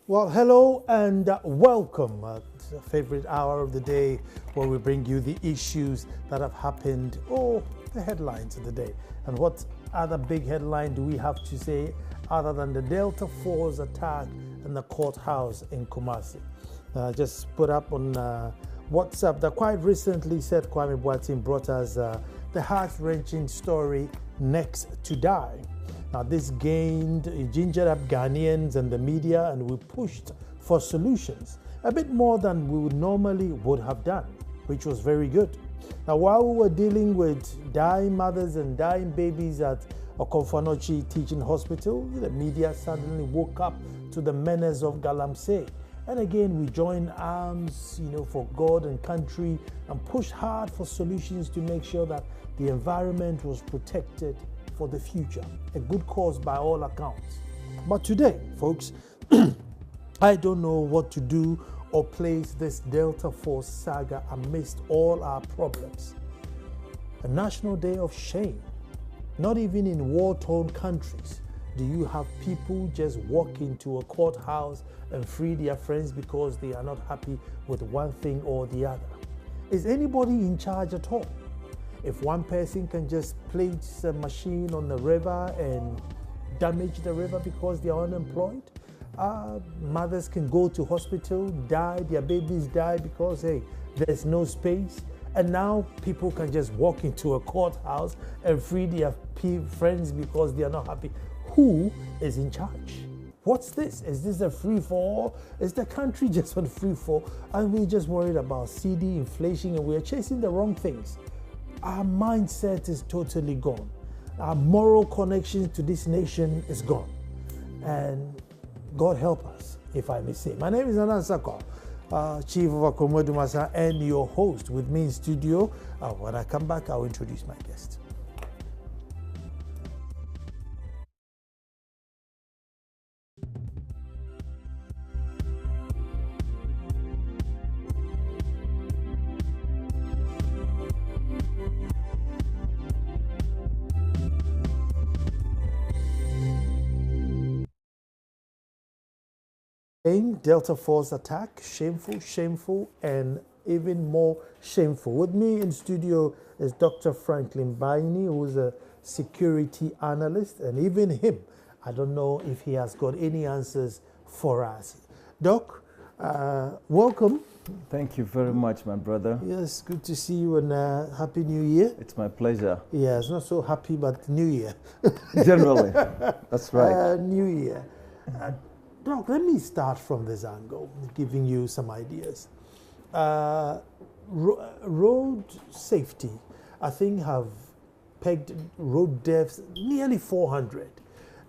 Well, hello and welcome to the favorite hour of the day where we bring you the issues that have happened or the headlines of the day. And what other big headline do we have to say other than the Delta Force attack in the courthouse in Kumasi? Just put up on WhatsApp that quite recently said Kwame Boateng brought us the heart-wrenching story, Next to Die. Now, this gingered up Ghanaians and the media, and we pushed for solutions, a bit more than we would have done, which was very good. Now, while we were dealing with dying mothers and dying babies at Okonfanochi Teaching Hospital, the media suddenly woke up to the menace of Galamsey. And again, we joined arms, for God and country and pushed hard for solutions to make sure that the environment was protected for the future. A good cause by all accounts. But today, folks, I don't know what to do or place this Delta Force saga amidst all our problems. A national day of shame. Not even in war-torn countries do you have people just walk into a courthouse and free their friends because they are not happy with one thing or the other. Is anybody in charge at all? If one person can just place a machine on the river and damage the river because they are unemployed, mothers can go to hospital, die, their babies die because, hey, there's no space. And now people can just walk into a courthouse and free their friends because they are not happy. Who is in charge? What's this? Is this a free-for-all? Is the country just on free-for-all? And we're just worried about CD, inflation, and we're chasing the wrong things. Our mindset is totally gone. Our moral connection to this nation is gone. And God help us, if I may say. My name is Ansah Kwao, Chief of Akomodumasa, and your host. With me in studio. When I come back, I'll introduce my guest. Delta Force attack, shameful, and even more shameful. With me in studio is Dr. Kwesi Biney, who is a security analyst, and even him, I don't know if he has got any answers for us. Doc, welcome. Thank you very much, my brother. Yes, good to see you, and Happy New Year. It's my pleasure. Yeah, it's not so happy, but New Year. Generally, that's right. New Year. Doc, let me start from this angle, giving you some ideas. Road safety, I think, have pegged road deaths nearly 400.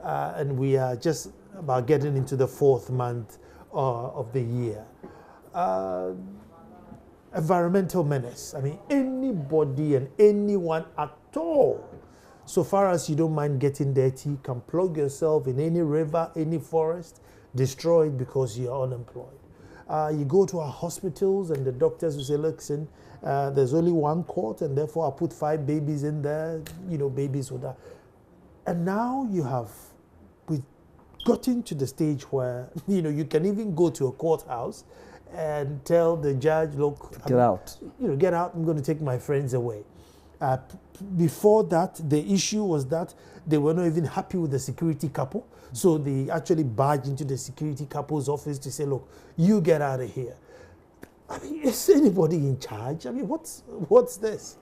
And we are just about getting into the fourth month of the year. Environmental menace. I mean, anybody and anyone at all, so far as you don't mind getting dirty, can plug yourself in any river, any forest, destroy it because you're unemployed. You go to our hospitals and the doctors will say, listen, there's only one court and therefore I'll put 5 babies in there, babies will die. And now we've gotten to the stage where, you can even go to a courthouse and tell the judge, look, get out. Get out, I'm going to take my friends away. Before that, the issue was that they were not even happy with the security couple. So they actually barged into the security couple's office to say, look, you get out of here. I mean, is anybody in charge? I mean, what's this?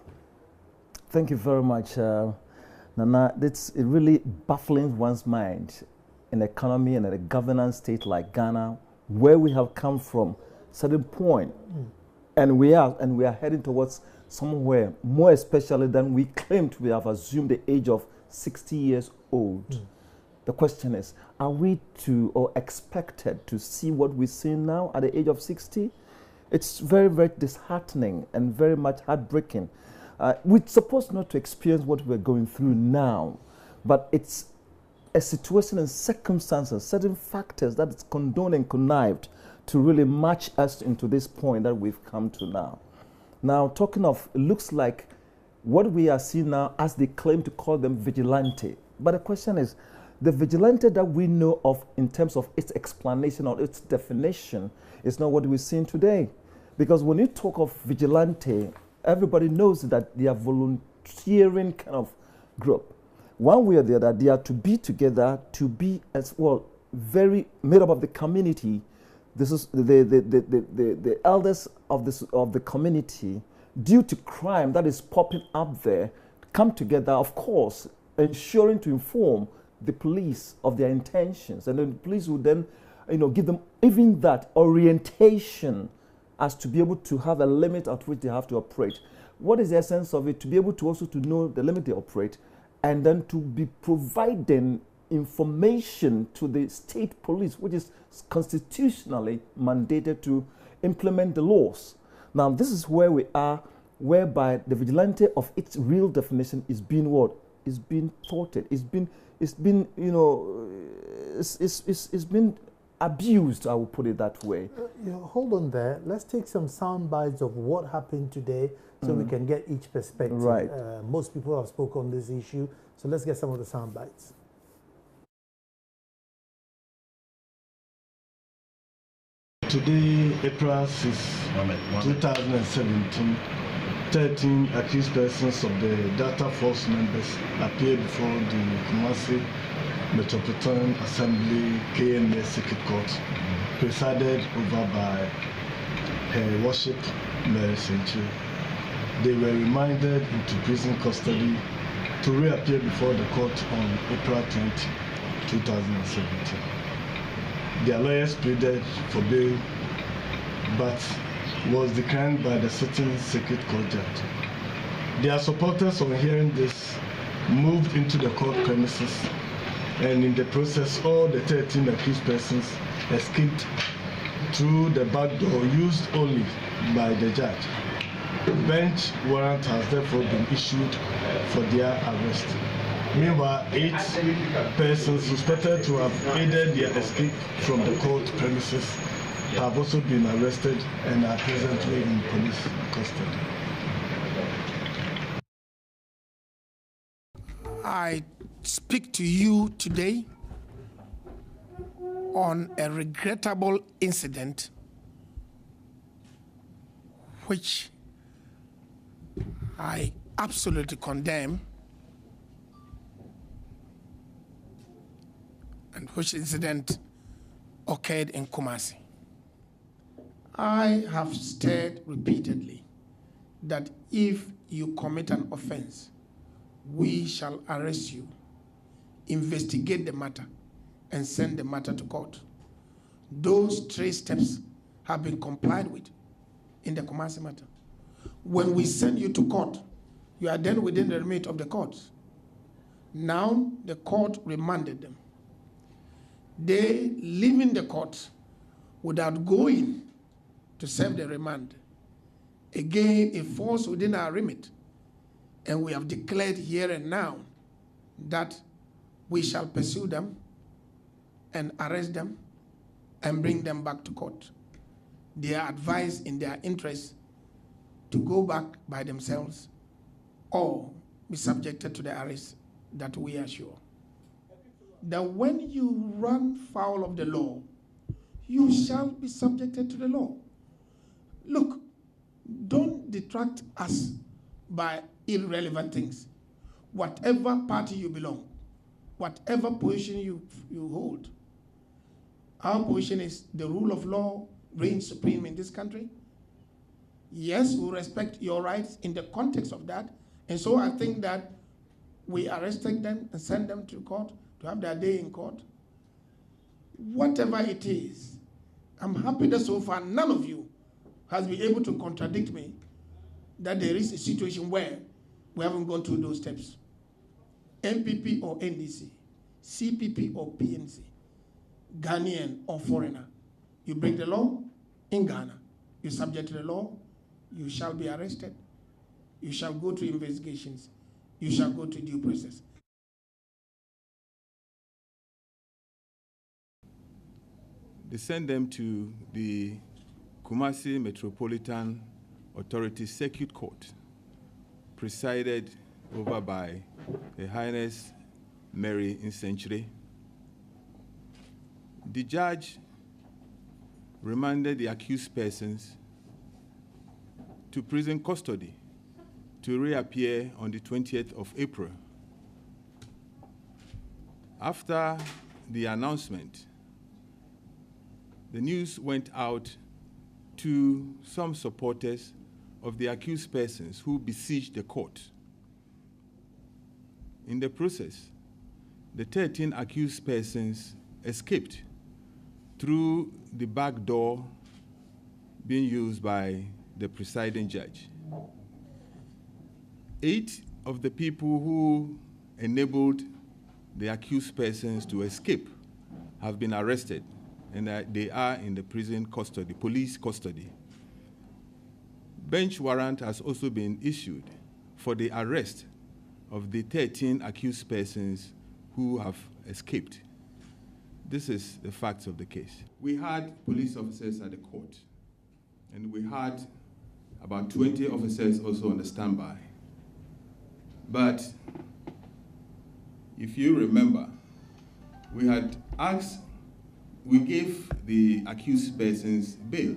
Thank you very much, Nana. It's really baffling one's mind in an economy and in a governance state like Ghana, where we have come from a certain point, and we are heading towards somewhere more especially than we claimed. We have assumed the age of 60 years old. The question is, are we to or expected to see what we see now at the age of 60? It's very, very disheartening and very much heartbreaking. We're supposed not to experience what we're going through now, but it's a situation and circumstances, certain factors that is condoned and connived to really match us into this point that we've come to now. Now, talking of, it looks like what we are seeing now, as they claim to call them vigilante. But the question is, the vigilante that we know of in terms of its explanation or its definition is not what we're seeing today. Because when you talk of vigilante, everybody knows that they are volunteering kind of group. One way or the other, they are to be together, to be as well, very made up of the community. This is the elders of the community, due to crime that is popping up there, come together, of course, ensuring to inform the police of their intentions, and then the police will then, give them even that orientation as to be able to have a limit at which they have to operate. What is the essence of it? To be able to also to know the limit they operate, and then to be providing information to the state police, which is constitutionally mandated to implement the laws. Now, this is where we are, whereby the vigilante of its real definition is being what? Is being thwarted. It's been abused, I will put it that way. Hold on there. Let's take some sound bites of what happened today so we can get each perspective. Right. Most people have spoken on this issue, so let's get some of the sound bites. Today, April 6, 2017, 13 accused persons of the Delta Force members appeared before the Kumasi Metropolitan Assembly KNS Circuit Court, presided over by Her Worship Mary Senchi. They were remanded into prison custody to reappear before the court on April 20, 2017. Their lawyers pleaded for bail, but was declined by the sitting Circuit Court judge. Their supporters, on hearing this, moved into the court premises, and in the process, all the 13 accused persons escaped through the back door used only by the judge. Bench warrant has therefore been issued for their arrest. Meanwhile, 8 persons suspected to have aided their escape from the court premises have also been arrested and are presently in police custody. I speak to you today on a regrettable incident which I absolutely condemn, and which incident occurred in Kumasi. I have stated repeatedly that if you commit an offense, we shall arrest you, investigate the matter, and send the matter to court. Those 3 steps have been complied with in the Kumasi matter. When we send you to court, you are then within the remit of the court. Now the court remanded them. They leaving the court without going to serve the remand. Again, it falls within our remit, and we have declared here and now that we shall pursue them and arrest them and bring them back to court. They are advised in their interest to go back by themselves or be subjected to the arrest that we are sure. That when you run foul of the law, you shall be subjected to the law. Look, don't detract us by irrelevant things. Whatever party you belong, whatever position you hold, our position is the rule of law reigns supreme in this country. Yes, we respect your rights in the context of that. And so I think that we arrested them and sent them to court to have their day in court. Whatever it is, I'm happy that so far none of you has been able to contradict me that there is a situation where we haven't gone through those steps. MPP or NDC, CPP or PNC, Ghanaian or foreigner. You break the law in Ghana, you're subject to the law, you shall be arrested, you shall go to investigations, you shall go to due process. They sent them to the Kumasi Metropolitan Authority Circuit Court, presided over by Her Highness Mary Senchi, The judge remanded the accused persons to prison custody to reappear on the 20th of April. After the announcement, the news went out to some supporters of the accused persons who besieged the court. In the process, the 13 accused persons escaped through the back door being used by the presiding judge. 8 of the people who enabled the accused persons to escape have been arrested, and they are in the prison custody, police custody. Bench warrant has also been issued for the arrest of the 13 accused persons who have escaped. This is the facts of the case. We had police officers at the court, and we had about 20 officers also on the standby. But if you remember, we had asked, we gave the accused persons bail.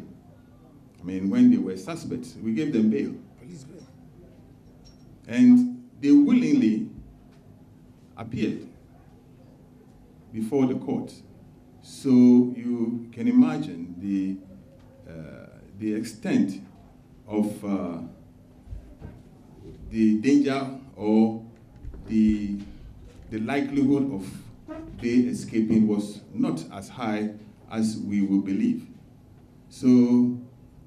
I mean, when they were suspects, we gave them bail. Police bail. And they willingly appeared before the court. So you can imagine the extent of the danger or the likelihood of they escaping was not as high as we would believe. So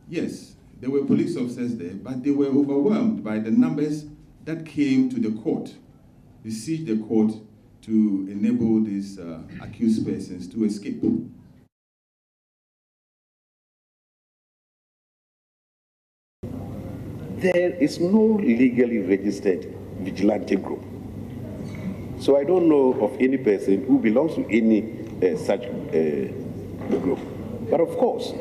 yes, there were police officers there, but they were overwhelmed by the numbers that came to the court, besieged the court to enable these accused persons to escape. There is no legally registered vigilante group. So I don't know of any person who belongs to any such group. But of course,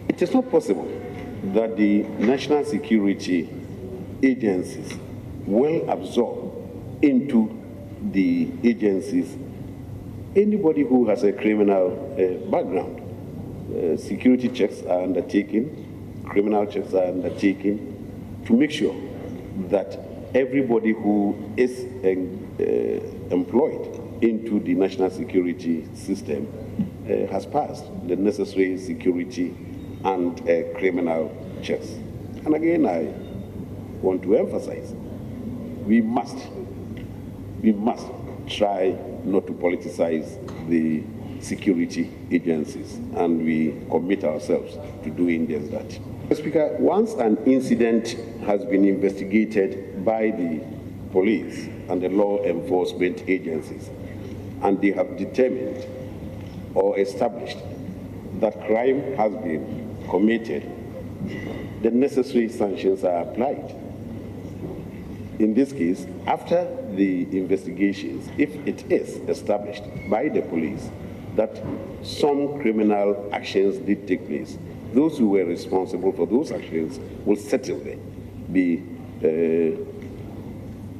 it is not possible that the national security agencies will absorb into the agencies anybody who has a criminal background. Security checks are undertaken, criminal checks are undertaken to make sure that everybody who is employed into the national security system has passed the necessary security and criminal checks. And again, I want to emphasize, we must try not to politicize the security agencies, and we commit ourselves to doing just that. Mr. Speaker, once an incident has been investigated by the police and the law enforcement agencies, and they have determined or established that crime has been committed, the necessary sanctions are applied. In this case, after the investigations, if it is established by the police that some criminal actions did take place, those who were responsible for those actions will certainly be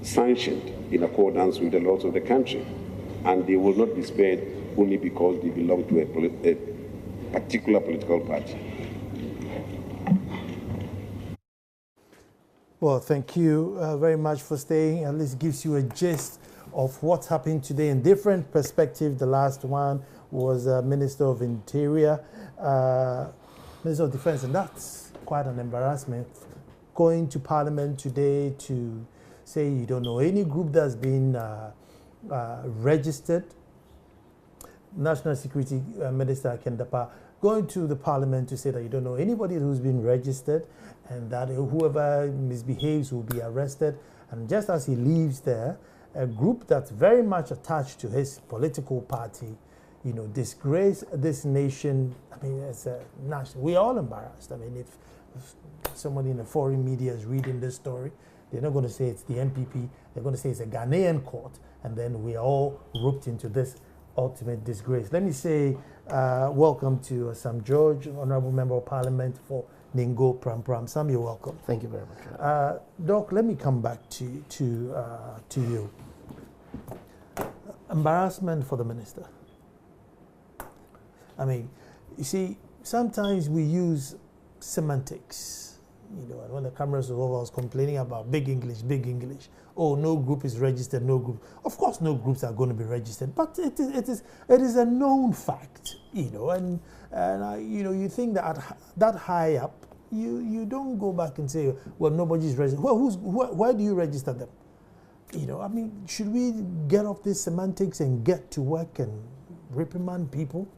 sanctioned in accordance with the laws of the country, and they will not be spared only because they belong to a particular political party. Well, thank you very much for staying. At least gives you a gist of what's happened today in different perspectives. The last one was Minister of Interior, Minister of Defense, and that's quite an embarrassment. Going to Parliament today to say you don't know any group that's been registered. National Security Minister Kendapa going to the Parliament to say that you don't know anybody who's been registered, and that whoever misbehaves will be arrested. And just as he leaves there, a group that's very much attached to his political party, you know, disgrace this nation. I mean, it's a national. We're all embarrassed. I mean, if somebody in the foreign media is reading this story, they're not going to say it's the NPP. They're going to say it's a Ghanaian court, and then we are all roped into this ultimate disgrace. Let me say welcome to Sam George, Honorable Member of Parliament for Ningo Pram Pram. Sam, you're welcome. Thank you very much. Doc, let me come back to you. Embarrassment for the minister. I mean, you see, sometimes we use semantics, you know, and when the cameras were over, I was complaining about big English, big English. Oh, no group is registered, no group. Of course, no groups are going to be registered, but it is a known fact, you know, and you know, you think that at that high up, you don't go back and say, well, nobody's registered. Well, why do you register them? You know, I mean, should we get off this semantics and get to work and reprimand people?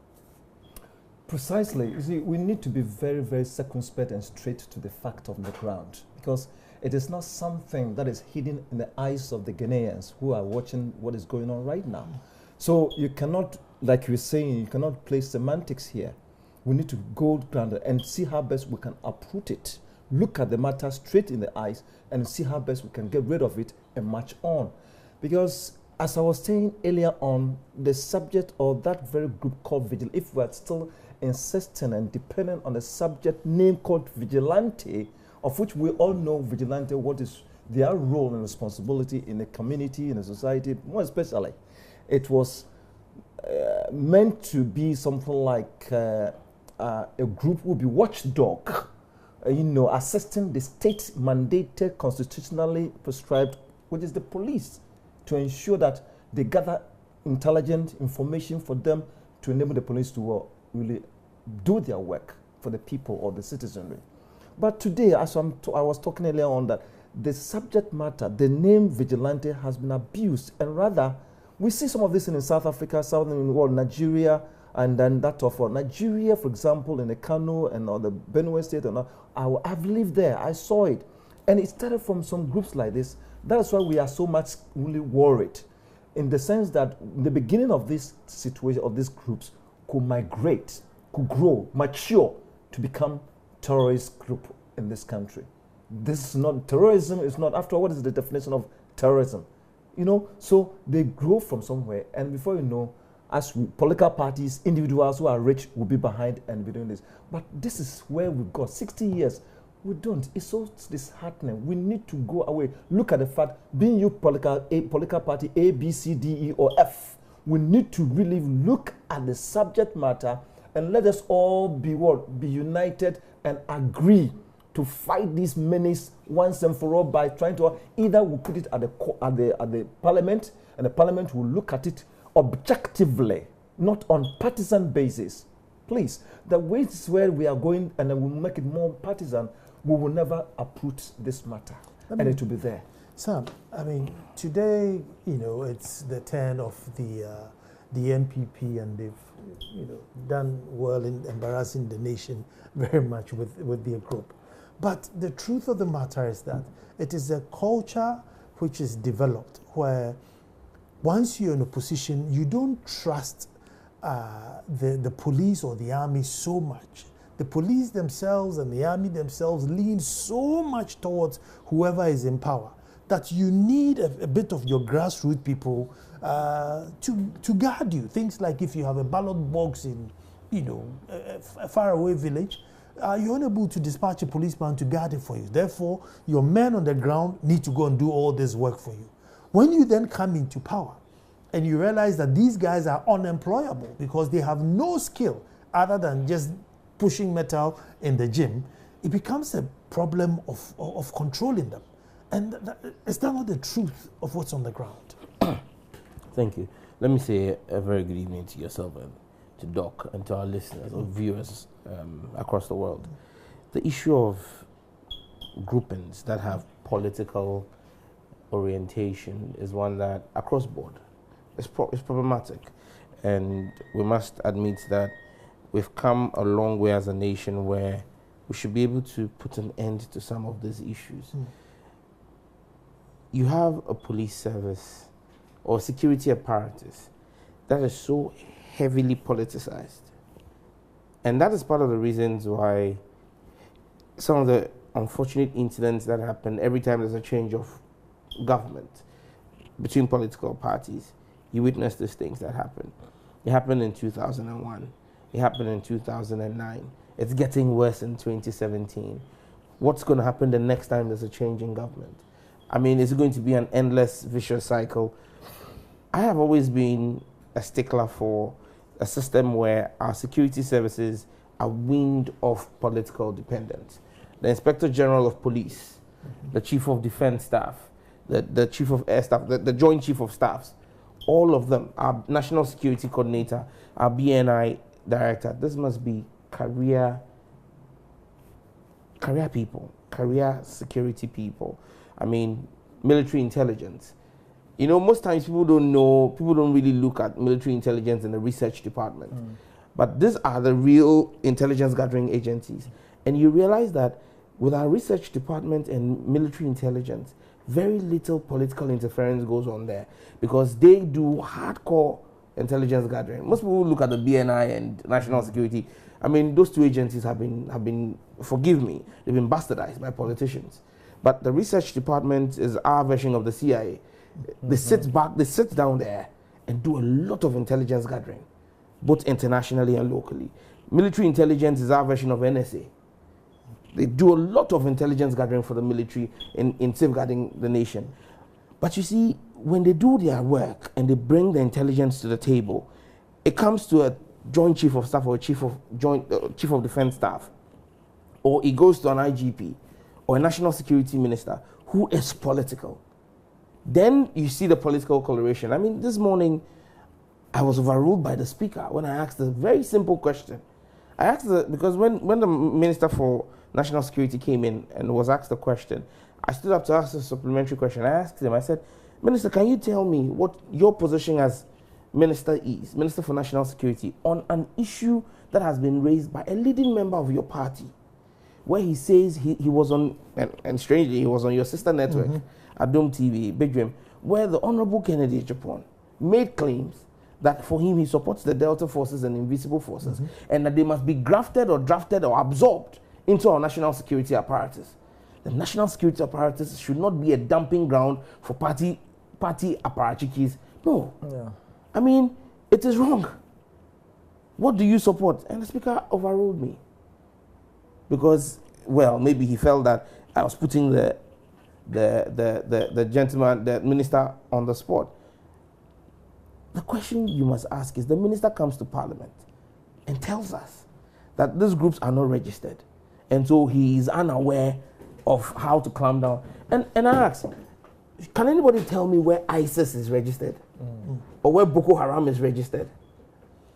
Precisely. You see, we need to be very, very circumspect and straight to the fact of the ground, because it is not something that is hidden in the eyes of the Ghanaians who are watching what is going on right now. So you cannot, like you were saying, you cannot play semantics here. We need to go grounded and see how best we can uproot it. Look at the matter straight in the eyes and see how best we can get rid of it and march on. Because as I was saying earlier on, the subject of that very group called Vigil, if we are still insisting and dependent on a subject name called vigilante, of which we all know vigilante, what is their role and responsibility in the community, in the society, more especially. It was meant to be something like a group will be watchdog, you know, assisting the state mandated, constitutionally prescribed, which is the police, to ensure that they gather intelligent information for them to enable the police to really do their work for the people or the citizenry. But today, as I was talking earlier on, that the subject matter, the name vigilante has been abused, and rather, we see some of this in South Africa, southern world, Nigeria, and then that of Nigeria, for example, in the Kano and the Benue State, and I've lived there, I saw it. And it started from some groups like this. That's why we are so much really worried, in the sense that the beginning of this situation, of these groups, could migrate, could grow, mature to become terrorist group in this country. This is not, terrorism is not, after all, what is the definition of terrorism? You know, so they grow from somewhere, and before you know, as political parties, individuals who are rich will be behind and be doing this. But this is where we've got 60 years. We don't. It's so disheartening. We need to go away. Look at the fact, being you political party A, B, C, D, E, or F, we need to really look at the subject matter and let us all be what? Be united and agree to fight these menace once and for all by trying to either we put it at the parliament, and the parliament will look at it objectively, not on partisan basis. Please, the ways where we are going, and then we'll make it more partisan, we will never uproot this matter, and it will be there. Sam, I mean, today, you know, it's the turn of the NPP, and they've, you know, done well in embarrassing the nation very much with their group. But the truth of the matter is that it is a culture which is developed where once you're in a position, you don't trust the police or the army so much. The police themselves and the army themselves lean so much towards whoever is in power that you need a bit of your grassroots people to guard you. Things like if you have a ballot box in, you know, a faraway village, you're unable to dispatch a policeman to guard it for you. Therefore, your men on the ground need to go and do all this work for you. When you then come into power and you realize that these guys are unemployable because they have no skill other than just pushing metal in the gym, it becomes a problem of controlling them. And is that not the truth of what's on the ground? Thank you. Let me say a very good evening to yourself and to Doc and to our listeners or viewers across the world. The issue of groupings that have political orientation is one that, across board, is problematic. And we must admit that we've come a long way as a nation where we should be able to put an end to some of these issues. You have a police service or security apparatus that is so heavily politicized. And that is part of the reasons why some of the unfortunate incidents that happen every time there's a change of government between political parties, you witness these things that happen. It happened in 2001. It happened in 2009. It's getting worse in 2017. What's going to happen the next time there's a change in government? I mean, it's going to be an endless vicious cycle. I have always been a stickler for a system where our security services are weaned off political dependence. The Inspector General of Police, the Chief of Defense Staff, the Chief of Air Staff, the Joint Chief of Staffs, all of them, our National Security Coordinator, our BNI Director, this must be career people, career security people. I mean, military intelligence. You know, most times people don't really look at military intelligence in the research department. But these are the real intelligence gathering agencies. And you realize that with our research department and military intelligence, very little political interference goes on there because they do hardcore intelligence gathering. Most people look at the BNI and national security. I mean, those two agencies have been, forgive me, they've been bastardized by politicians. But the research department is our version of the CIA. They sit down there and do a lot of intelligence gathering, both internationally and locally. Military intelligence is our version of NSA. They do a lot of intelligence gathering for the military in safeguarding the nation. But you see, when they do their work and they bring the intelligence to the table, it comes to a Joint Chief of Staff or a Chief of Defense Staff, or it goes to an IGP or a National Security Minister who is political. Then you see the political coloration. I mean, this morning, I was overruled by the speaker when I asked a very simple question. I asked because when the Minister for National Security came in and was asked the question, I stood up to ask a supplementary question. I asked him, I said, Minister, can you tell me what your position as Minister is, Minister for National Security, on an issue that has been raised by a leading member of your party, where he says he was on, and strangely, he was on your sister network, Adom TV, Big Dream, where the Honorable Kennedy Japan made claims that for him he supports the Delta Forces and Invisible Forces, and that they must be grafted or drafted or absorbed into our national security apparatus. The national security apparatus should not be a dumping ground for party apparatchiks. No. Yeah. I mean, it is wrong. What do you support? And the speaker overruled me. Because, well, maybe he felt that I was putting the gentleman, the minister, on the spot. The question you must ask is, the minister comes to Parliament and tells us that these groups are not registered. And so he is unaware of how to clamp down. And I ask, can anybody tell me where ISIS is registered? Or where Boko Haram is registered?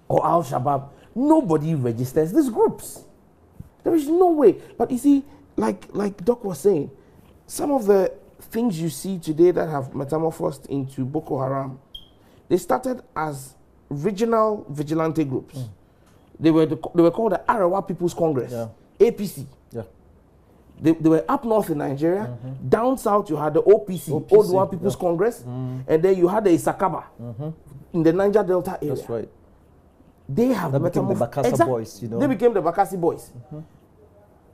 Or Al-Shabaab? Nobody registers these groups. There is no way. But you see, like Doc was saying, some of the things you see today that have metamorphosed into Boko Haram, they started as regional vigilante groups. They were called the Arawa People's Congress, APC. Yeah. They were up north in Nigeria. Down south, you had the OPC, Oduwa People's Congress, and then you had the Isakaba in the Niger Delta area. That's right. They have became the Bakassi boys, you know. They became the Bakassi boys.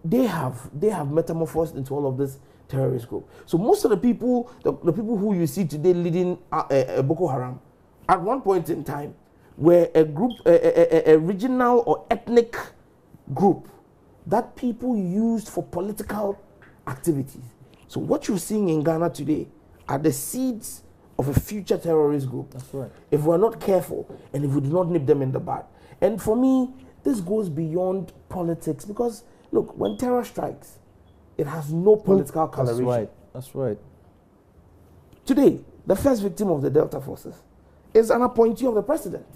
They have metamorphosed into all of this terrorist group. So most of the people who you see today leading Boko Haram, at one point in time, were a group, a regional or ethnic group that people used for political activities. So what you're seeing in Ghana today are the seeds of a future terrorist group. That's right. If we're not careful and if we do not nip them in the bud. And for me, this goes beyond politics because, look, when terror strikes, it has no political coloration. That's right. That's right. Today, the first victim of the Delta Forces is an appointee of the president,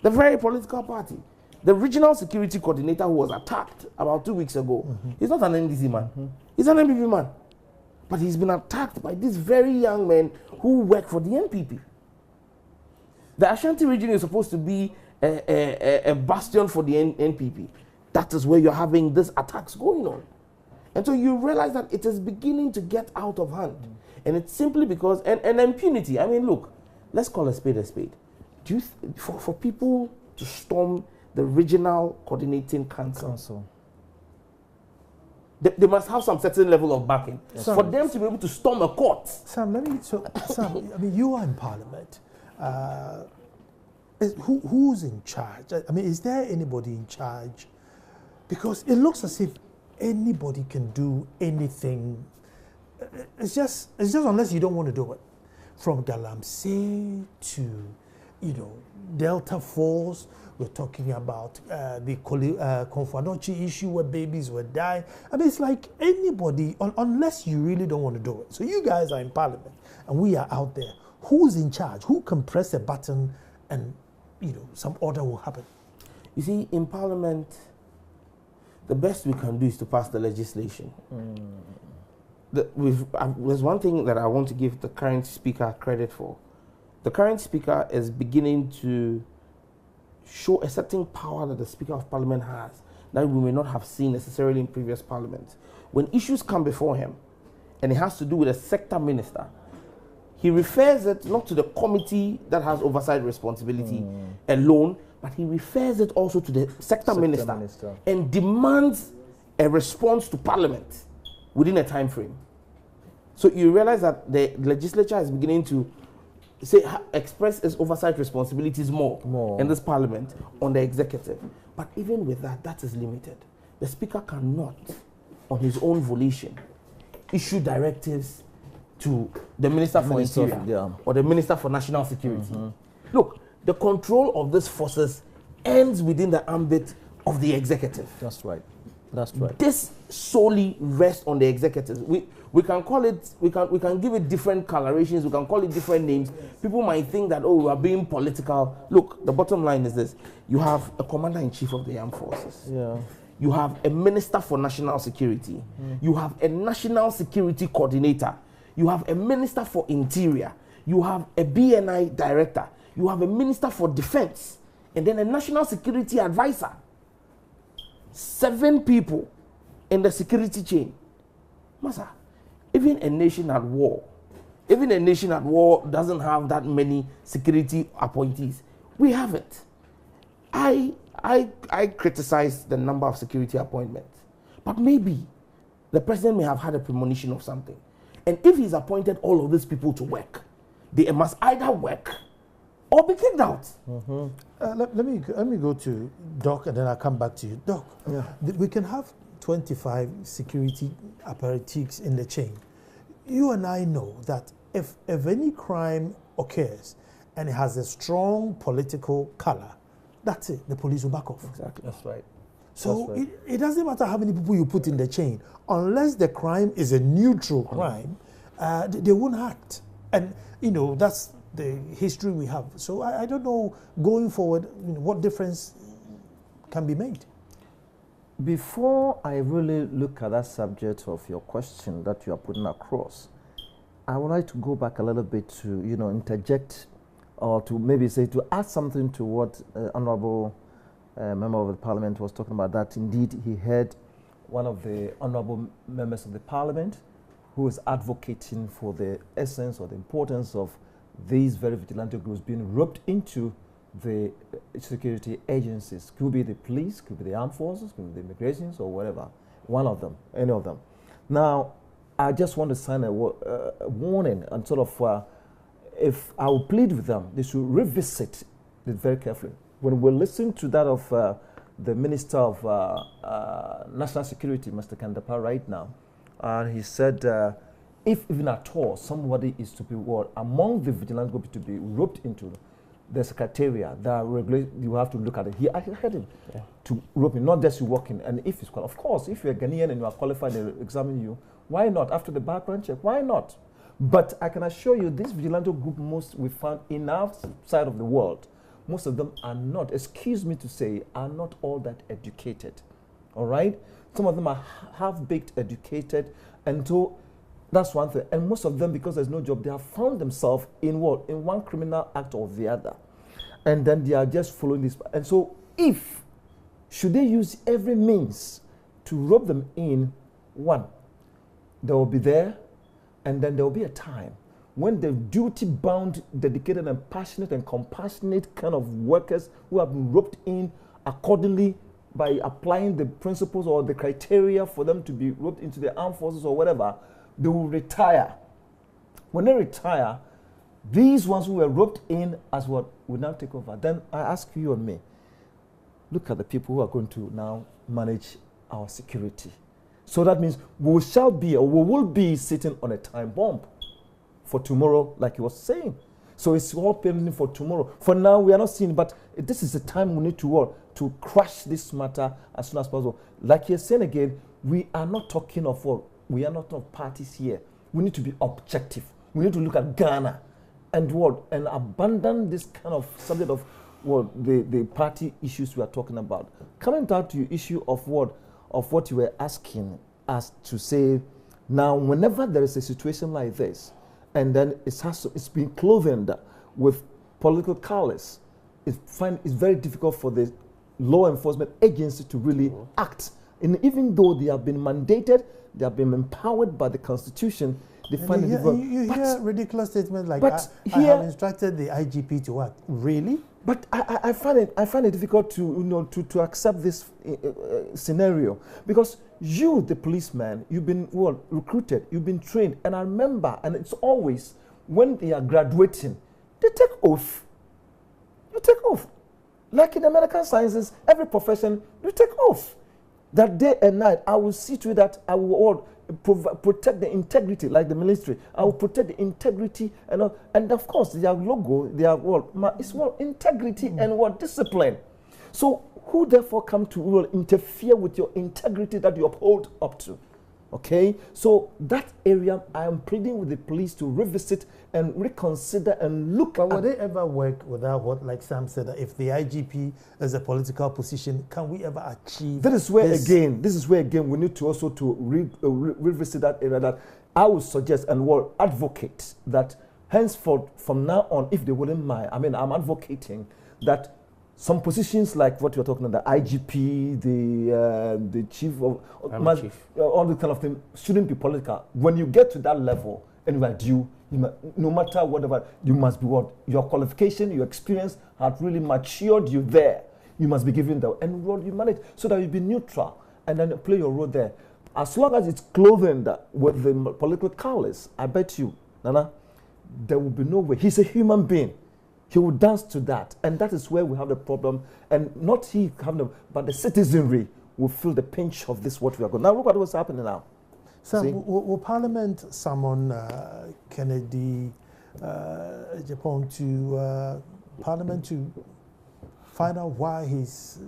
the very political party. The regional security coordinator who was attacked about 2 weeks ago, he's not an NDC man, he's an NPP man. But he's been attacked by these very young men who work for the NPP. The Ashanti region is supposed to be a bastion for the NPP. That is where you're having these attacks going on. And so you realize that it is beginning to get out of hand. And it's simply because, and impunity, I mean, look, let's call a spade a spade. Do you for people to storm the regional coordinating council, they must have some certain level of backing for them to be able to storm a court. Sam, Sam, I mean, you are in Parliament. Who's in charge? I mean, is there anybody in charge? Because it looks as if anybody can do anything. It's just unless you don't want to do it. From Galamsey to Delta Force. We're talking about the Konfanochi issue where babies were dying. I mean, it's like anybody, unless you really don't want to do it. So you guys are in Parliament and we are out there. Who's in charge? Who can press a button and, some order will happen? You see, in Parliament, the best we can do is to pass the legislation. There's one thing that I want to give the current speaker credit for. The current speaker is beginning to show a certain power that the Speaker of Parliament has that we may not have seen necessarily in previous parliaments. When issues come before him, and it has to do with a sector minister, he refers it not to the committee that has oversight responsibility alone, but he refers it also to the sector minister and demands a response to Parliament within a time frame. So you realize that the legislature is beginning to express its oversight responsibilities more in this Parliament on the executive. But even with that, that is limited. The Speaker cannot, on his own volition, issue directives to the Minister for Interior or the Minister for National Security. Look, the control of these forces ends within the ambit of the executive. That's right. That's right. This solely rests on the executive. We can call it, we can give it different colorations, we can call it different names. People might think that, we are being political. Look, the bottom line is this. You have a commander-in-chief of the armed forces. Yeah. You have a minister for national security. You have a national security coordinator. You have a minister for interior. You have a BNI director. You have a minister for defense. And then a national security advisor. 7 people in the security chain. Masa, even a nation at war doesn't have that many security appointees. We have it. I criticize the number of security appointments, but maybe the president may have had a premonition of something. And if he's appointed all of these people to work, they must either work or be kicked out. Let me go to Doc and then I'll come back to you. Doc, we can have 25 security apparatchiks in the chain. You and I know that if any crime occurs and it has a strong political color, that's it. The police will back off. Exactly. That's right. So it doesn't matter how many people you put in the chain. Unless the crime is a neutral crime, they won't act. And, that's the history we have. So I don't know, going forward, what difference can be made? Before I really look at that subject of your question that you are putting across, I would like to go back a little bit to, interject or to maybe say, to add something to what Honorable Member of the Parliament was talking about, that indeed he heard one of the Honorable Members of the Parliament who is advocating for the essence or the importance of these very vigilante groups being roped into the security agencies. Could be the police, could be the armed forces, could be the immigrations or whatever. One of them, any of them. Now, I just want to sign a warning and sort of, if I will plead with them, they should revisit it very carefully. When we listen to that of the Minister of National Security, Mr. Kandapa, right now, he said, if even at all somebody is to be among the vigilante group to be roped into the secretariat, you have to look at it. I heard him to rope in, not just you walk in. And if it's qualified, of course, if you're Ghanaian and you are qualified, they examine you. Why not? After the background check, why not? But I can assure you, this vigilante group, most we found in our side of the world, most of them are not, excuse me to say, are not all that educated. All right? Some of them are half-baked educated, and so that's one thing. And most of them, because there's no job, they have found themselves in what? In one criminal act or the other. And then they are just following this. And so should they use every means to rope them in, one, they will be there, and then there will be a time when the duty-bound, dedicated and passionate and compassionate kind of workers who have been roped in accordingly by applying the principles or the criteria for them to be roped into the armed forces or whatever, they will retire. When they retire, these ones who were roped in as what will now take over. Then I ask you and me, look at the people who are going to now manage our security. So that means we shall be, or we will be sitting on a time bomb for tomorrow, like he was saying. So it's all pending for tomorrow. For now, we are not seeing, but this is the time we need to crush this matter as soon as possible. Like you're saying again, we are not talking of what, we are not of parties here. We need to be objective. We need to look at Ghana and abandon this kind of subject of the party issues we are talking about. Coming down to the issue of what you were asking us to say, now whenever there is a situation like this, and then it's been clothed with political callous, it's very difficult for the law enforcement agency to really act. And even though they have been mandated, they have been empowered by the Constitution, they find it difficult. You hear ridiculous statements like, I have instructed the IGP to work. Really? But I find it difficult to accept this scenario, because you, the policeman, you've been recruited, you've been trained, and I remember, and it's always when they are graduating, they take oath. You take oath, like in American sciences, every profession you take oath. That day and night, I will see to it that I will protect the integrity, like the military. I will protect the integrity and of course their logo, it's integrity and discipline. So who therefore come to interfere with your integrity that you uphold up to? Okay, so that area I am pleading with the police to revisit and reconsider and look at. But will they ever work without what, like Sam said, that if the IGP is a political position, can we ever achieve? This is where again we need to also revisit that area. That I would suggest and will advocate that henceforth from now on, if they wouldn't mind, I mean, I'm advocating that some positions like what you're talking about, the IGP, the chief of all the kind of thing shouldn't be political. When you get to that level and you are due, no matter whatever, you must be your qualification, your experience have really matured you there. You must be given the and you manage so that you be neutral and then play your role there. As long as it's clothed with the political callous, I bet you, Nana, there will be no way. He's a human being. He will dance to that, and that is where we have the problem. And not he having, but the citizenry will feel the pinch of this. What we are going now. Look at what's happening now. So, will Parliament summon Kennedy Japan to Parliament to find out why he's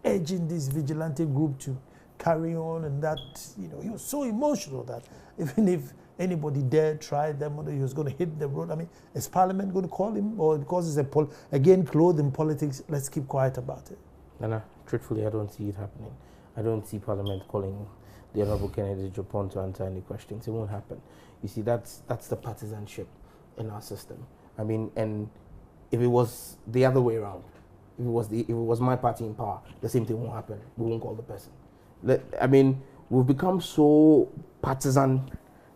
urging this vigilante group to carry on, and that he was so emotional that even if anybody dared try them, or he was going to hit the road. I mean, is Parliament going to call him, or because it's again clothed in politics, let's keep quiet about it? No, truthfully, I don't see it happening. I don't see Parliament calling the Honorable Kennedy Japan to answer any questions. It won't happen. You see, that's the partisanship in our system. I mean, and if it was the other way around, if it was my party in power, the same thing won't happen. We won't call the person. I mean, we've become so partisan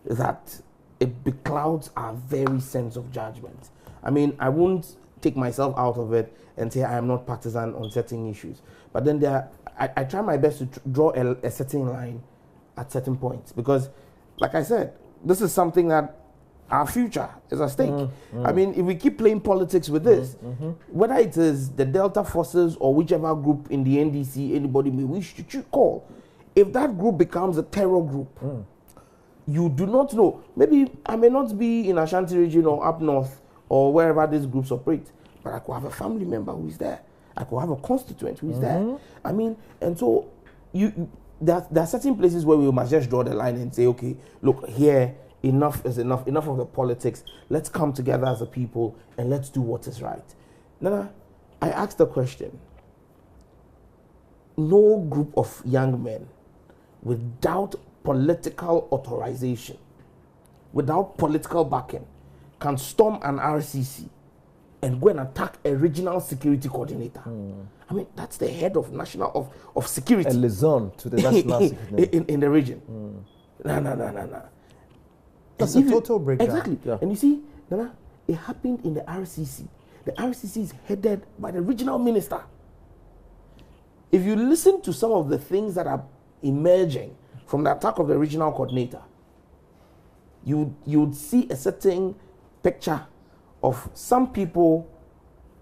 that it beclouds our very sense of judgment. I mean, I won't take myself out of it and say I am not partisan on certain issues. But then I try my best to draw a certain line at certain points. Because, like I said, this is something that our future is at stake. I mean, if we keep playing politics with this, whether it is the Delta Forces or whichever group in the NDC anybody may wish to call, if that group becomes a terror group, you do not know. Maybe I may not be in Ashanti region or up north or wherever these groups operate, but I could have a family member who is there. I could have a constituent who is there. I mean, and so there are certain places where we must just draw the line and say, okay, look, here, enough is enough. Enough of the politics. Let's come together as a people and let's do what is right. Nana, I asked the question. No group of young men without political authorization, without political backing, can storm an RCC and go and attack a regional security coordinator. I mean, that's the head of national of security. A liaison to the national security in the region. No. That's a total breakdown. Exactly. Yeah. And you see, Nana, it happened in the RCC. The RCC is headed by the regional minister. If you listen to some of the things that are emerging from the attack of the regional coordinator, you would see a certain picture of some people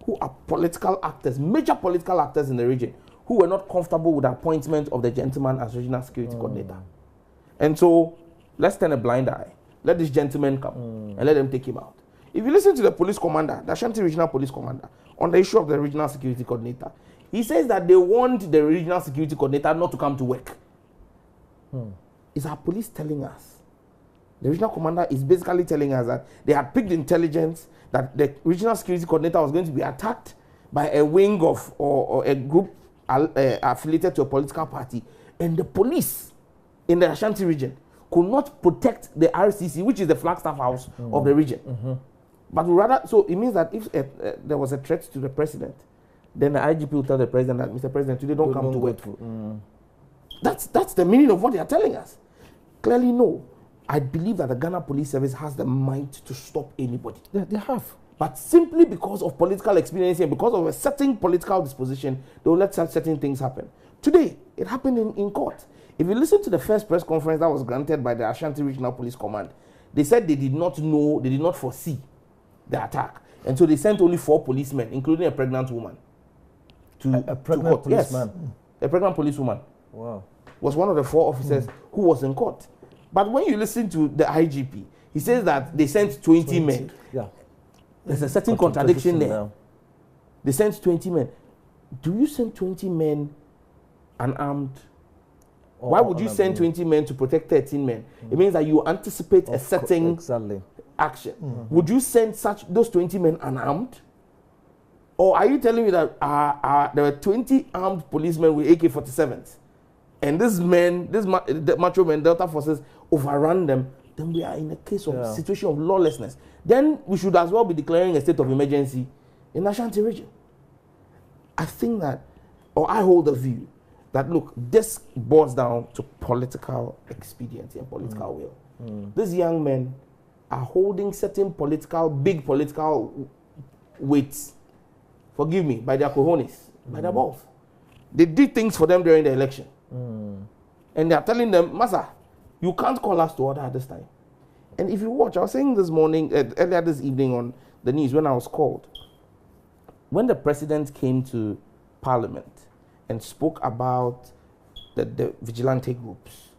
who are political actors, major political actors in the region, who were not comfortable with the appointment of the gentleman as regional security coordinator. And so, let's turn a blind eye. Let this gentleman come and let them take him out. If you listen to the police commander, the Ashanti Regional Police Commander, on the issue of the regional security coordinator, he says that they want the regional security coordinator not to come to work. Is our police telling us? The regional commander is basically telling us that they had picked intelligence that the regional security coordinator was going to be attacked by a wing of or a group affiliated to a political party, and the police in the Ashanti region could not protect the RCC, which is the Flagstaff House of the region. But rather, so it means that if there was a threat to the president, then the IGP will tell the president that, Mr. President, today don't come to work. That's the meaning of what they are telling us. Clearly, no. I believe that the Ghana Police Service has the might to stop anybody. They have. But simply because of political expediency and because of a certain political disposition, they will let certain things happen. Today, it happened in court. If you listen to the first press conference that was granted by the Ashanti Regional Police Command, they said they did not know, they did not foresee the attack. And so they sent only 4 policemen, including a pregnant woman. A pregnant policeman? Yes, a pregnant policewoman. Wow. Was one of the 4 officers who was in court. But when you listen to the IGP, he says that they sent 20 men. Yeah. There's a certain contradiction there. They sent 20 men. Do you send 20 men unarmed? Why would you send 20 men to protect 13 men? It means that you anticipate a certain action. Would you send those 20 men unarmed? Or are you telling me that there were 20 armed policemen with AK-47s, and these men, the macho men, Delta forces, overrun them? Then we are in a case of situation of lawlessness. Then we should as well be declaring a state of emergency in the Ashanti region. I think that, or I hold the view that, look, this boils down to political expediency and political will. These young men are holding certain big political weights, forgive me, by their cojones, by their balls. They did things for them during the election. And they are telling them, Massa, you can't call us to order at this time. And if you watch, I was saying this morning, earlier this evening on the news when I was called, when the president came to Parliament and spoke about the vigilante groups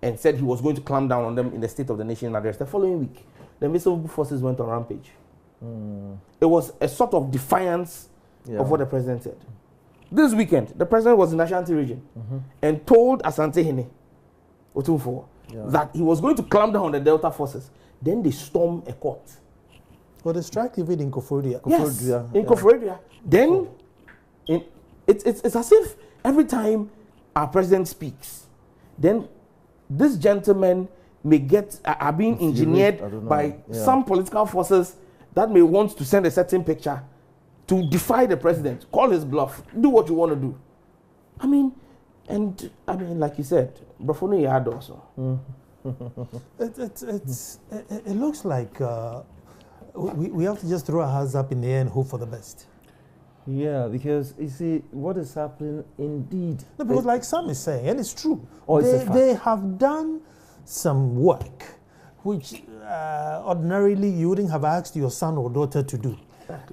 and said he was going to clamp down on them in the State of the Nation address, the following week, the invisible forces went on rampage. It was a sort of defiance of what the president said. This weekend, the president was in the Ashanti region and told Asante Hene Otumfuo that he was going to clamp down on the Delta forces. Then they storm a court. Well, they strike even in Koforidua. Yes, in Koforidua. Then it's as if every time our president speaks, then this gentleman may are being engineered by some political forces that may want to send a certain picture to defy the president, call his bluff, do what you want to do. I mean, like you said, Brafoni Yard also. It looks like we have to just throw our hands up in the air and hope for the best. Yeah, because you see what is happening indeed. No, because like Sam is saying, and it's true, it's they have done some work which ordinarily you wouldn't have asked your son or daughter to do.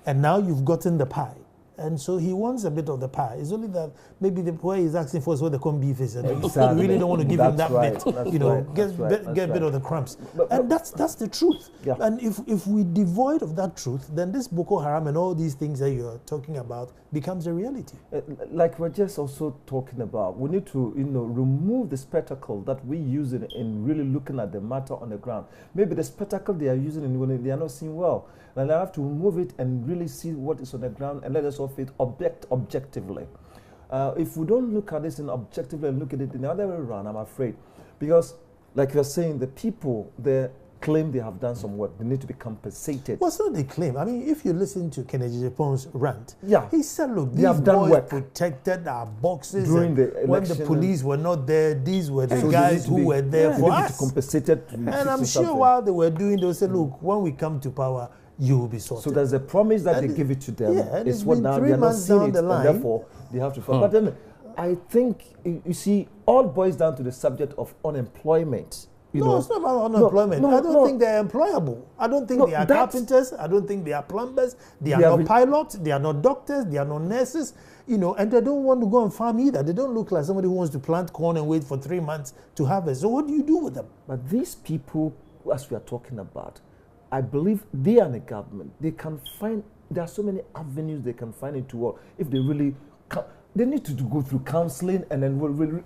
And now you've gotten the pie. And so he wants a bit of the pie. It's only that maybe the pie he's asking for is what the corned beef is. And you really don't want to give him that bit. You know, get a bit of the crumbs. And that's the truth. Yeah. And if we devoid of that truth, then this Boko Haram and all these things that you're talking about becomes a reality. Like we're just also talking about, we need to remove the spectacle that we use in really looking at the matter on the ground. Maybe the spectacle they are using when they are not seeing well. And I have to remove it and really see what is on the ground and let us all fit objectively. If we don't look at this objectively and look at it in the other way around, I'm afraid. Because, like you're saying, the people, they claim they have done some work. They need to be compensated. Well, it's not the claim. I mean, if you listen to Kennedy Japon's rant, he said, look, these boys protected our boxes during the election. When the police were not there, these were the guys who were there for us. And I'm sure while they were doing, they said, look, when we come to power, you will be sorted. So there's a promise that they give it to them. It's what now they are not seeing it, and therefore they have to follow. But then I think, you see, all boils down to the subject of unemployment. No, it's not about unemployment. I don't think they're employable. I don't think they are carpenters. I don't think they are plumbers. They are not pilots. They are not doctors. They are not nurses. And they don't want to go and farm either. They don't look like somebody who wants to plant corn and wait for 3 months to harvest. So what do you do with them? But these people, as we are talking about, I believe they are the government. They can find, there are so many avenues they can find into what, if they really, they need to go through counseling and then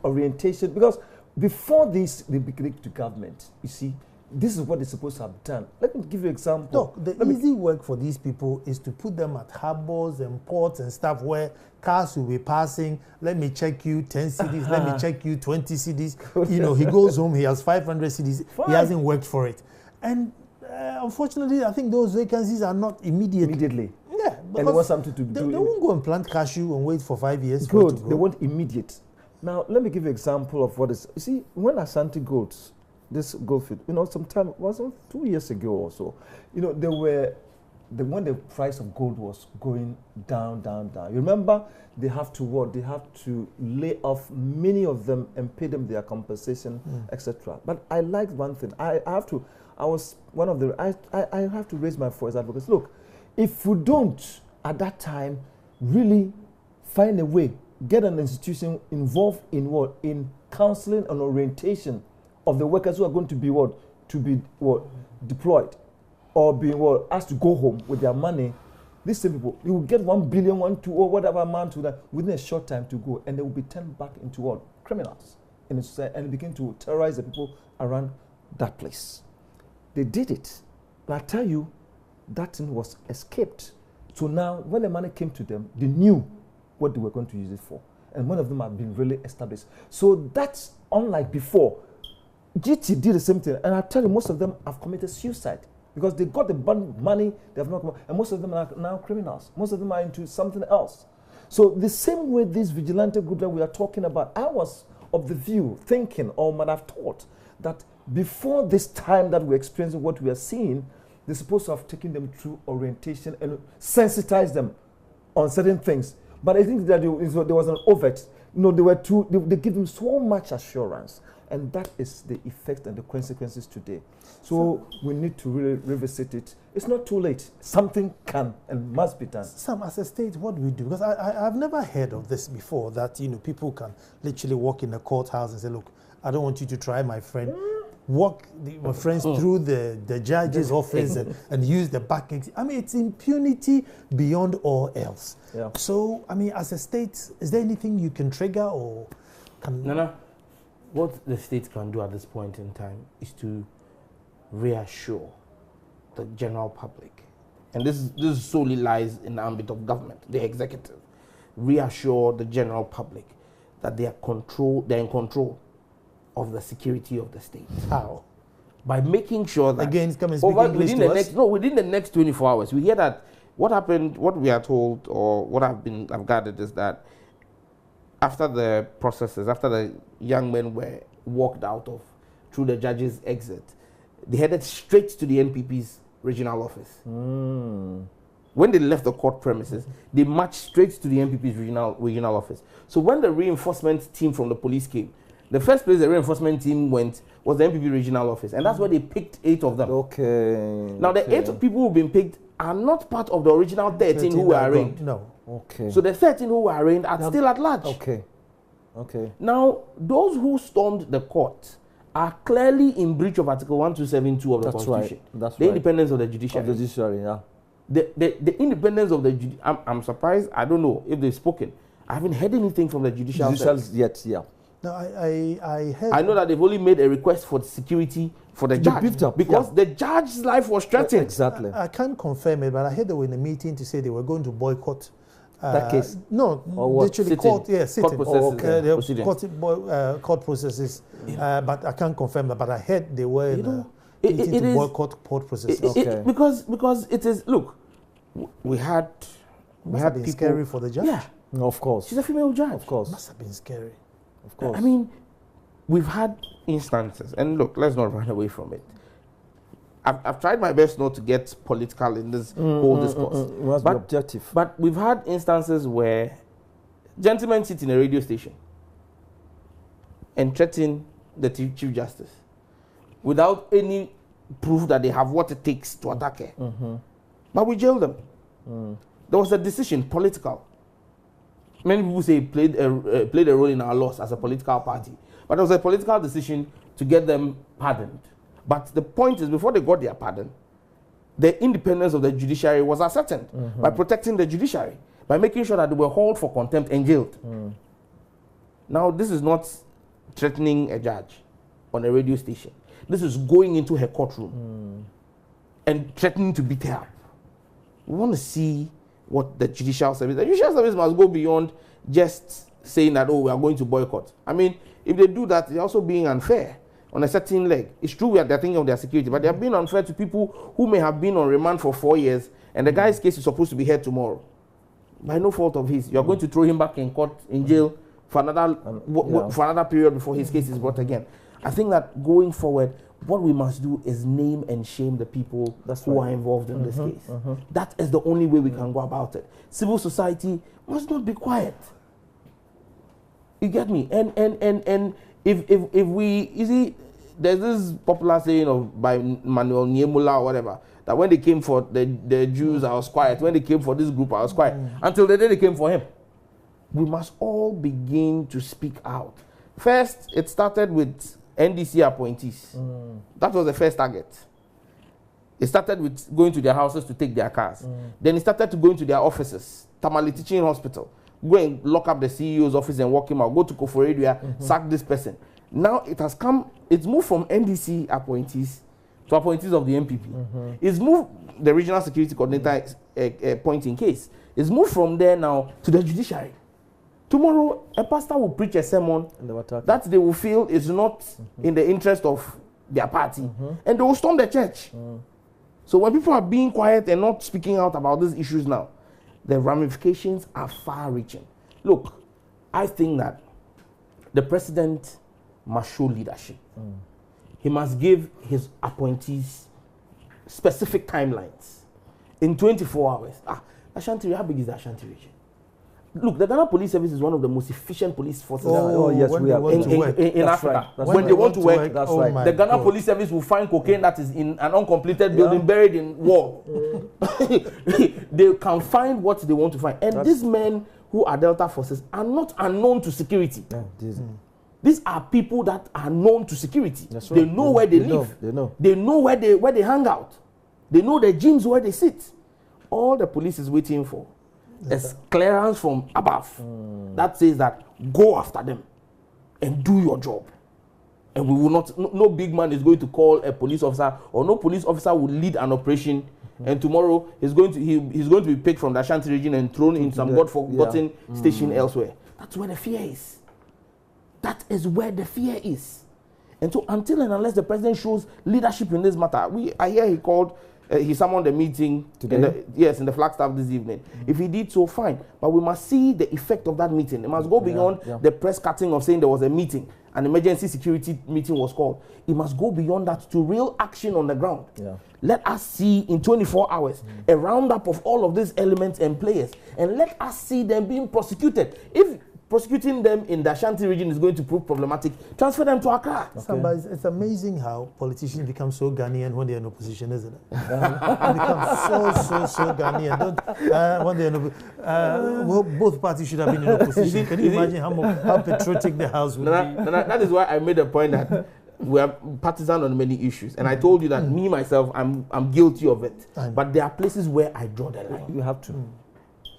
orientation, because before this, they begin to government, you see, this is what they're supposed to have done. Let me give you an example. Look, the easy work for these people is to put them at harbors and ports and stuff where cars will be passing. Let me check you 10 CDs. Let me check you 20 CDs. You know, he goes home, he has 500 CDs. Fine. He hasn't worked for it. And unfortunately, I think those vacancies are not immediately. Yeah. And they want something to they do. They won't go and plant cashew and wait for 5 years. Good. They want immediate. Now, let me give you an example of what is. You see, when Ashanti goats, this goat field, you know, sometime, wasn't 2 years ago or so, you know, when the price of gold was going down. You remember, they have to what? They have to lay off many of them and pay them their compensation, etc. But I like one thing. I have to raise my voice out, because look, if we don't at that time really find a way, get an institution involved in what? In counseling and orientation of the workers who are going to be deployed or being asked to go home with their money, these same people, you will get 1 billion, 1, 2, or whatever amount to that within a short time to go, and they will be turned back into criminals in the society, and begin to terrorize the people around that place. They did it, but I tell you, that thing was escaped. So now, when the money came to them, they knew what they were going to use it for, and one of them have been really established. So that's unlike before. GT did the same thing, and I tell you, most of them have committed suicide because they got the money, they have not, and most of them are now criminals. Most of them are into something else. So the same way this vigilante group that we are talking about, I was of the view, thinking, or might have thought, that before this time that we're experiencing what we are seeing, they're supposed to have taken them through orientation and sensitize them on certain things. But I think that there was an overt. You know, they give them so much assurance. And that is the effect and the consequences today. So we need to really revisit it. It's not too late. Something can and must be done. Sam, as a state, what do we do? Because I've never heard of this before, that, you know, people can literally walk in the courthouse and say, look, I don't want you to try my friend. Walk my friends through the judge's office and use the backing. I mean, it's impunity beyond all else. Yeah. So, I mean, as a state, is there anything you can trigger or can... No. What the state can do at this point in time is to reassure the general public, and this solely lies in the ambit of government, the executive, reassure the general public that they're in control of the security of the state. How? By making sure that again, come and speak English to us. within the next 24 hours, we hear that what happened, what we are told, or what I've gathered is that after the processes, after the young men were walked out of through the judge's exit, they headed straight to the NPP's regional office. When they left the court premises, they marched straight to the NPP's regional office. So when the reinforcement team from the police came, the first place the reinforcement team went was the NPP regional office, and that's where they picked 8 of them. Okay. Now the 8 people who've been picked are not part of the original 13 who were arraigned. No. Okay. So the 13 who were arraigned are still at large. Okay. Now, those who stormed the court are clearly in breach of Article 1272 of the Constitution. That's the independence of the judiciary. Of the judiciary, yeah. The independence of the judiciary. I'm surprised. I don't know if they've spoken. I haven't heard anything from the judicial yet, yeah. No, I heard. I know that they've only made a request for security for the judge because the judge's life was threatened. Exactly. I can't confirm it, but I heard they were in a meeting to say they were going to boycott that case. No, literally court. Yeah, sitting. Court processes. Court processes. But I can't confirm that. But I heard they were in a meeting to boycott court processes. Because it is. Look, we had been people, scary for the judge. Yeah, of course. She's a female judge. Of course, must have been scary. Of course. I mean, we've had instances, and look, let's not run away from it. I've tried my best not to get political in this whole discourse. Must be objective. But we've had instances where gentlemen sit in a radio station and threaten the Chief Justice without any proof that they have what it takes to attack her. But we jailed them. There was a decision, political. Many people say it played a role in our loss as a political party. But it was a political decision to get them pardoned. But the point is, before they got their pardon, the independence of the judiciary was ascertained by protecting the judiciary, by making sure that they were hauled for contempt and jailed. Now, this is not threatening a judge on a radio station. This is going into her courtroom and threatening to beat her up. We want to see what the judicial service must go beyond just saying that, oh, we are going to boycott. I mean, if they do that, they're also being unfair on a certain leg. It's true they're thinking of their security, but they're being unfair to people who may have been on remand for 4 years, and the guy's case is supposed to be heard tomorrow. By no fault of his. You're going to throw him back in court, in jail, for another period before his case is brought again. I think that going forward, what we must do is name and shame the people who are involved in this case. That is the only way we can go about it. Civil society must not be quiet. You get me? And if we, you see, there's this popular saying by Manuel Niemula or whatever, that when they came for the Jews, I was quiet. When they came for this group, I was quiet. Until the day they came for him. We must all begin to speak out. First, it started with NDC appointees. That was the first target. It started with going to their houses to take their cars. Then it started to go into their offices. Tamale Teaching Hospital. Go and lock up the CEO's office and walk him out. Go to Koforidua, sack this person. Now it has come, it's moved from NDC appointees to appointees of the MPP. It's moved, the regional security coordinator point in case. It's moved from there now to the judiciary. Tomorrow, a pastor will preach a sermon that they will feel is not in the interest of their party, and they will storm the church. So when people are being quiet and not speaking out about these issues now, the ramifications are far-reaching. Look, I think that the president must show leadership. He must give his appointees specific timelines. In 24 hours. Ashanti, how big is the Ashanti region? Look, the Ghana Police Service is one of the most efficient police forces in Africa. When they want to work, that's right. The Ghana Police Service will find cocaine that is in an uncompleted building buried in wall. They can find what they want to find. And these men who are Delta forces are not unknown to security. These are people that are known to security. They know where they live. They know where they hang out. They know the gyms where they sit. All the police is waiting for is clearance from above that says that go after them and do your job. And we will not, no big man is going to call a police officer, or no police officer will lead an operation and tomorrow he's going to be picked from the Ashanti region and thrown in some God-forgotten station elsewhere. That's where the fear is. That is where the fear is. And so until and unless the president shows leadership in this matter, I hear he summoned a meeting today. In the Flagstaff this evening. If he did so, fine. But we must see the effect of that meeting. It must go beyond the press cutting of saying there was a meeting, an emergency security meeting was called. It must go beyond that to real action on the ground. Let us see in 24 hours a roundup of all of these elements and players, and let us see them being prosecuted. If prosecuting them in the Ashanti region is going to prove problematic, transfer them to Accra. It's amazing how politicians become so Ghanaian when they're in opposition, isn't it? They become so Ghanaian. When they're in both parties should have been in opposition. Can you imagine how patriotic the House would be? That is why I made a point that we are partisan on many issues. And I told you that me, myself, I'm guilty of it. But there are places where I draw the line. You have to.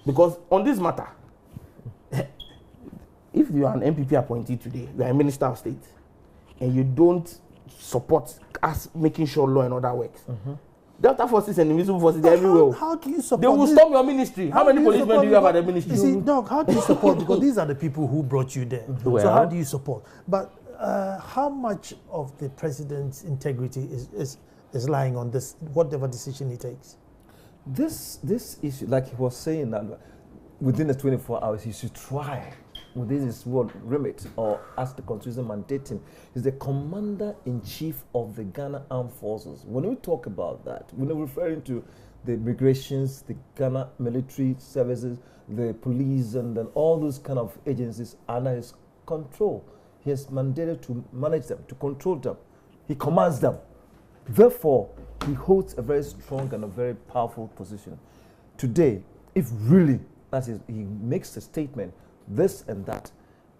Because on this matter, if you are an MPP appointee today, you are a minister of state, and you don't support us making sure law and order works, Delta forces and invisible forces, they're everywhere. How do you support? They will storm your ministry. How many policemen do you have at the ministry? You see, Doc, how do you support? Because these are the people who brought you there. So how do you support? But how much of the president's integrity is lying on this, whatever decision he takes? This issue, like he was saying, that within the 24 hours, he should try. Within his word remit, or as the constitution mandates him, is the commander-in-chief of the Ghana Armed Forces. When we talk about that, we're not referring to the immigrations, the Ghana military services, the police, and then all those kind of agencies under his control. He is mandated to manage them, to control them. He commands them. Therefore, he holds a very strong and a very powerful position. Today, if really, that is, he makes a statement, this and that,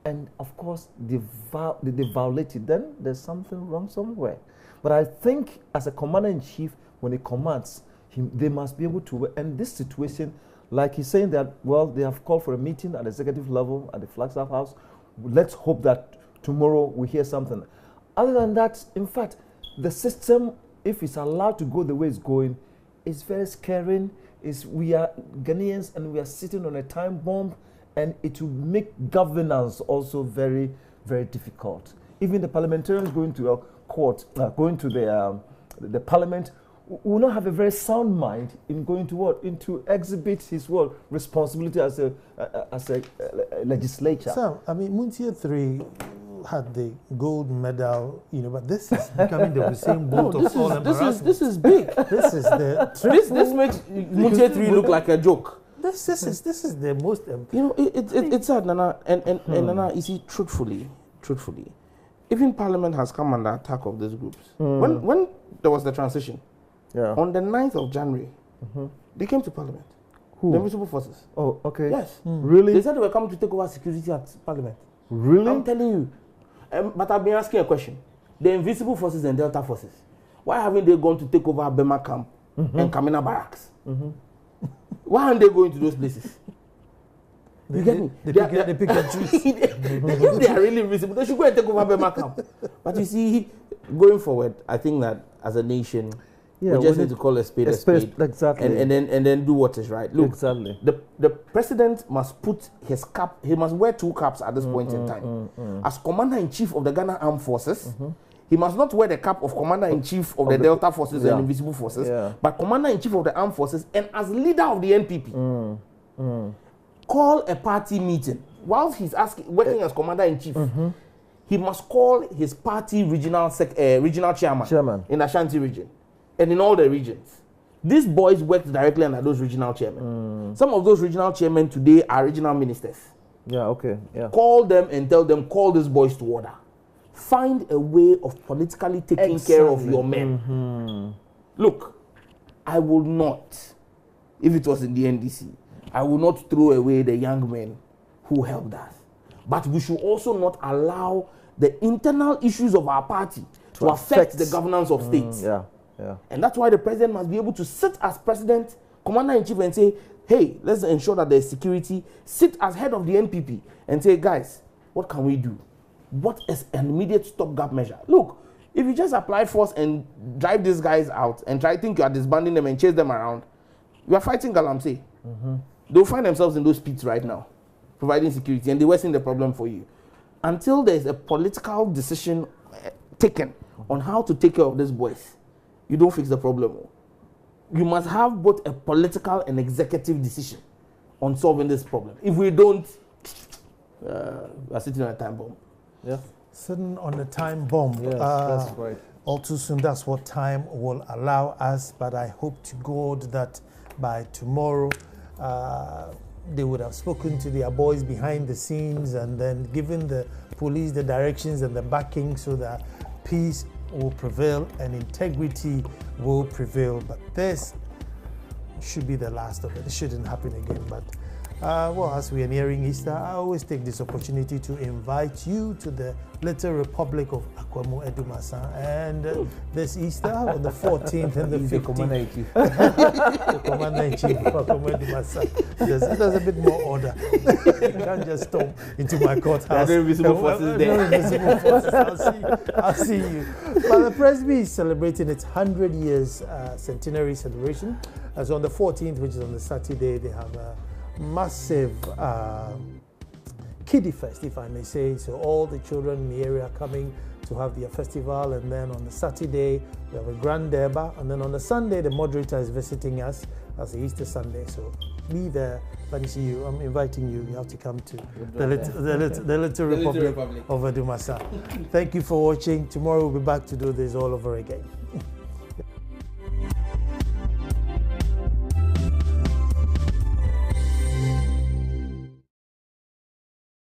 and of course they violate it, then there's something wrong somewhere. But I think as a commander-in-chief, when he commands, They must be able to, and this situation, like he's saying that, well, they have called for a meeting at the executive level at the Flagstaff House. Let's hope that tomorrow we hear something. Other than that, in fact, the system, if it's allowed to go the way it's going, is very scaring. We are Ghanaians and we are sitting on a time bomb, and it will make governance also very, very difficult. Even the parliamentarians going to a court, going to the parliament, will not have a very sound mind in going to what? Into exhibit his responsibility as a legislature. So, I mean, Muntia 3 had the gold medal, but this is becoming the same boat of all embarrassment. This is big. This is the this makes Muntia 3 look like a joke. This is the most. It's sad, Nana, and Nana, you see, truthfully, even Parliament has come under attack of these groups. When there was the transition, on the 9th of January, they came to Parliament. Who? The Invisible Forces. Oh, okay. Yes. Really? They said they were coming to take over security at Parliament. Really? I'm telling you. But I've been asking a question. The Invisible Forces and Delta Forces, why haven't they gone to take over Bema Camp and Kamina Barracks? Why aren't they going to those places? You get me? They pick and choose. If they are really invisible, they should go and take over Bema Camp. But you see, going forward, I think that as a nation, we just need to call a spade a spade. Exactly. And then do what is right. Look, exactly. The president must put his cap, he must wear 2 caps at this point in time. As Commander-in-Chief of the Ghana Armed Forces, he must not wear the cap of Commander-in-Chief of the Delta Forces and Invisible Forces, but Commander-in-Chief of the Armed Forces, and as leader of the NPP, call a party meeting. Whilst he's working as Commander-in-Chief, he must call his party regional chairman in Ashanti region and in all the regions. These boys worked directly under those regional chairmen. Some of those regional chairmen today are regional ministers. Yeah, okay. Yeah. Call them and tell them, call these boys to order. Find a way of politically taking care of your men. Look, I will not, if it was in the NDC, I will not throw away the young men who helped us. But we should also not allow the internal issues of our party to affect the governance of states. And that's why the president must be able to sit as president, commander-in-chief, and say, hey, let's ensure that there's security. Sit as head of the NPP and say, guys, what can we do? What is an immediate stopgap measure? Look, if you just apply force and drive these guys out and think you are disbanding them and chase them around, you are fighting Galamsey. They'll find themselves in those pits right now, providing security, and they worsen the problem for you. Until there's a political decision taken on how to take care of these boys, you don't fix the problem. You must have both a political and executive decision on solving this problem. If we don't, we are sitting on a time bomb. Yeah. Sitting on a time bomb. Yes, that's right. All too soon, that's what time will allow us. But I hope to God that by tomorrow, they would have spoken to their boys behind the scenes and then given the police the directions and the backing so that peace will prevail and integrity will prevail. But this should be the last of it. It shouldn't happen again. But as we are nearing Easter, I always take this opportunity to invite you to the little republic of Akwamu Edumasa. And this Easter, on the 14th and the 15th, the commander-in-chief of Akwamu Edumasa. There's a bit more order. You can't just storm into my courthouse. There are no invisible forces there. No invisible forces. I'll see you. But the Presby is celebrating its 100 years centenary celebration. As on the 14th, which is on the Saturday, they have a massive kiddie fest, if I may say. So all the children in the area are coming to have their festival, and then on the Saturday we have a grand derby, and then on the Sunday the moderator is visiting us as the Easter Sunday. So be there. Let me see you. I'm inviting you. You have to come to the little republic of Edumasa. Thank you for watching. Tomorrow we'll be back to do this all over again.